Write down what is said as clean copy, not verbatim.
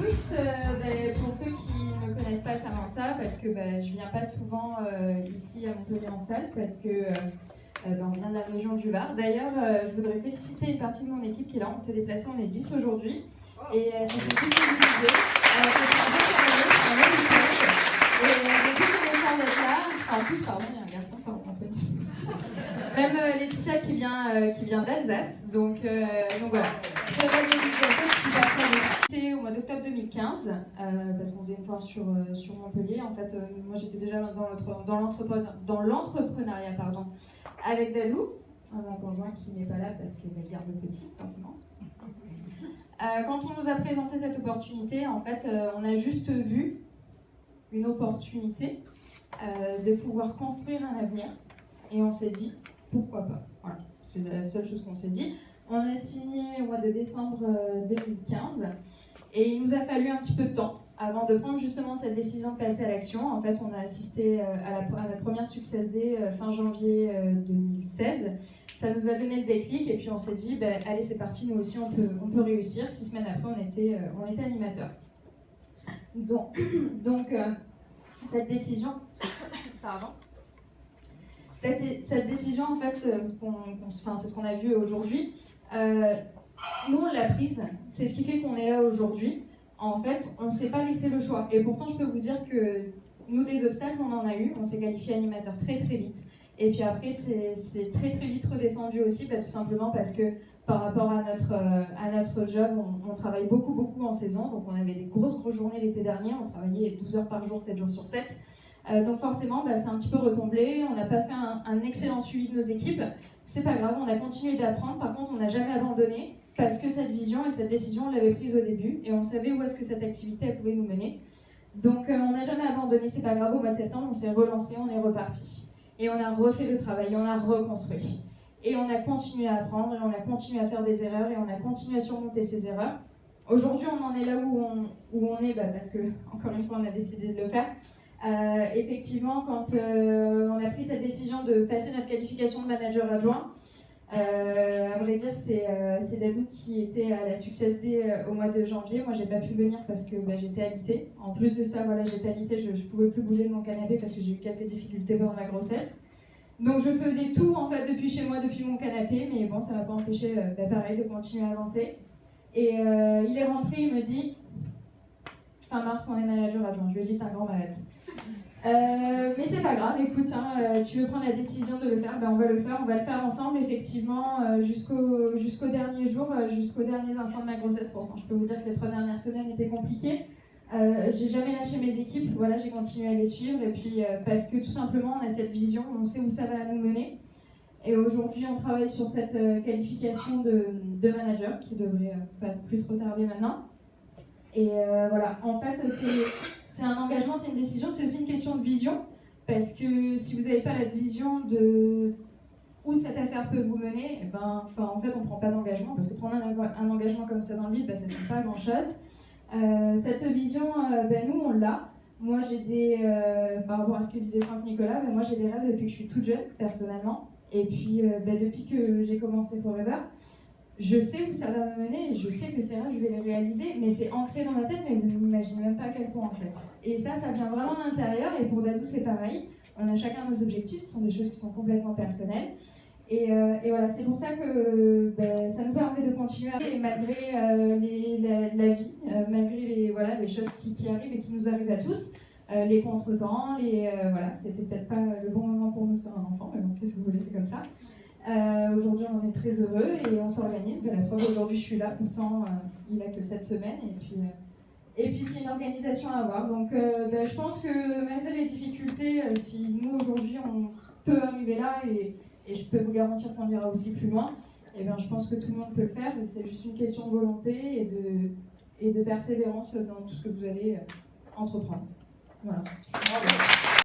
tous. Pour ceux qui ne connaissent pas Samantha, parce que je viens pas souvent ici à Montpellier en salle, parce que on vient de la région du Var. D'ailleurs, je voudrais féliciter une partie de mon équipe qui est là. On s'est déplacé, on est 10 aujourd'hui. Et c'est une toute mobilisée. C'est un bon travail, c'est un bon école. Et on est tous contents d'être là. Enfin, tous, pardon, il y a un garçon, pardon, Anthony. Même Laetitia qui vient d'Alsace. Donc voilà. Très bonne mobilisation, super cool. C'était au mois d'octobre 2015, parce qu'on faisait une foire sur Montpellier. En fait, moi j'étais déjà dans l'entrepreneuriat, pardon, avec Dadou, mon conjoint qui n'est pas là parce qu'il garde le petit, forcément. Quand on nous a présenté cette opportunité, en fait, on a juste vu une opportunité de pouvoir construire un avenir. Et on s'est dit, pourquoi pas. Voilà, c'est la seule chose qu'on s'est dit. On a signé au mois de décembre 2015 et il nous a fallu un petit peu de temps avant de prendre justement cette décision de passer à l'action. En fait, on a assisté à la première Success Day fin janvier 2016. Ça nous a donné le déclic et puis on s'est dit, allez c'est parti, nous aussi on peut réussir. 6 semaines après, on était animateur. Donc cette décision, pardon. Cette décision, en fait, c'est ce qu'on a vu aujourd'hui. Nous, on l'a prise. C'est ce qui fait qu'on est là aujourd'hui. En fait, on ne s'est pas laissé le choix. Et pourtant, je peux vous dire que nous, des obstacles, on en a eu. On s'est qualifié animateur très, très vite. Et puis après, c'est très, très vite redescendu aussi, tout simplement parce que par rapport à notre job, on travaille beaucoup, beaucoup en saison. Donc, on avait des grosses journées l'été dernier. On travaillait 12 heures par jour, 7 jours sur 7. Donc forcément, c'est un petit peu retombé. On n'a pas fait un excellent suivi de nos équipes. C'est pas grave, on a continué d'apprendre. Par contre, on n'a jamais abandonné parce que cette vision et cette décision, on l'avait prise au début et on savait où est-ce que cette activité elle pouvait nous mener. Donc on n'a jamais abandonné, c'est pas grave. Au mois de septembre, on s'est relancé, on est reparti. Et on a refait le travail, on a reconstruit. Et on a continué à apprendre et on a continué à faire des erreurs et on a continué à surmonter ces erreurs. Aujourd'hui, on en est là où on est parce que, encore une fois, on a décidé de le faire. Effectivement, quand on a pris cette décision de passer notre qualification de manager adjoint, à vrai dire, c'est Dadou qui était à la Success Day au mois de janvier. Moi, j'ai pas pu venir parce que j'étais alitée. En plus de ça, j'étais alitée, je pouvais plus bouger de mon canapé parce que j'ai eu quelques difficultés pendant ma grossesse. Donc, je faisais tout en fait depuis chez moi, depuis mon canapé, mais bon, ça m'a pas empêché, pareil, de continuer à avancer. Et il est rentré, il me dit, fin mars, on est manager adjoint. Je lui ai dit, t'es un grand malade. Mais c'est pas grave, écoute, tu veux prendre la décision de le faire, on va le faire ensemble, effectivement, jusqu'au dernier jour, jusqu'aux derniers instants de ma grossesse. Pourtant, je peux vous dire que les 3 dernières semaines étaient compliquées. J'ai jamais lâché mes équipes, j'ai continué à les suivre, et puis parce que tout simplement, on a cette vision, on sait où ça va nous mener. Et aujourd'hui, on travaille sur cette qualification de manager, qui devrait pas plus trop tarder maintenant. Et voilà, en fait, c'est un engagement, c'est une décision, c'est aussi une question de vision, parce que si vous n'avez pas la vision de où cette affaire peut vous mener, en fait, on ne prend pas d'engagement, parce que prendre un engagement comme ça dans le vide, ça ne sert pas à grand-chose. Cette vision, nous, on l'a. Moi, j'ai par rapport à ce que disait Franck Nicolas, moi, j'ai des rêves depuis que je suis toute jeune, personnellement, et puis depuis que j'ai commencé Forever. Je sais où ça va me mener, je sais que ces rêves, je vais les réaliser, mais c'est ancré dans ma tête, mais je n'imagine même pas à quel point en fait. Et ça vient vraiment de l'intérieur, et pour Dadou, c'est pareil. On a chacun nos objectifs, ce sont des choses qui sont complètement personnelles. Et voilà, c'est pour ça que ça nous permet de continuer, et malgré la vie, malgré les choses qui arrivent et qui nous arrivent à tous, les contretemps, c'était peut-être pas le bon moment pour nous de faire un enfant, mais bon, qu'est-ce que vous voulez, c'est comme ça. Aujourd'hui, on est très heureux et on s'organise. La preuve, aujourd'hui, je suis là. Pourtant, il n'a que 7 semaines. Et puis c'est une organisation à avoir. Donc, je pense que malgré les difficultés, si nous, aujourd'hui, on peut arriver là, et je peux vous garantir qu'on ira aussi plus loin, je pense que tout le monde peut le faire. C'est juste une question de volonté et de persévérance dans tout ce que vous allez entreprendre. Voilà.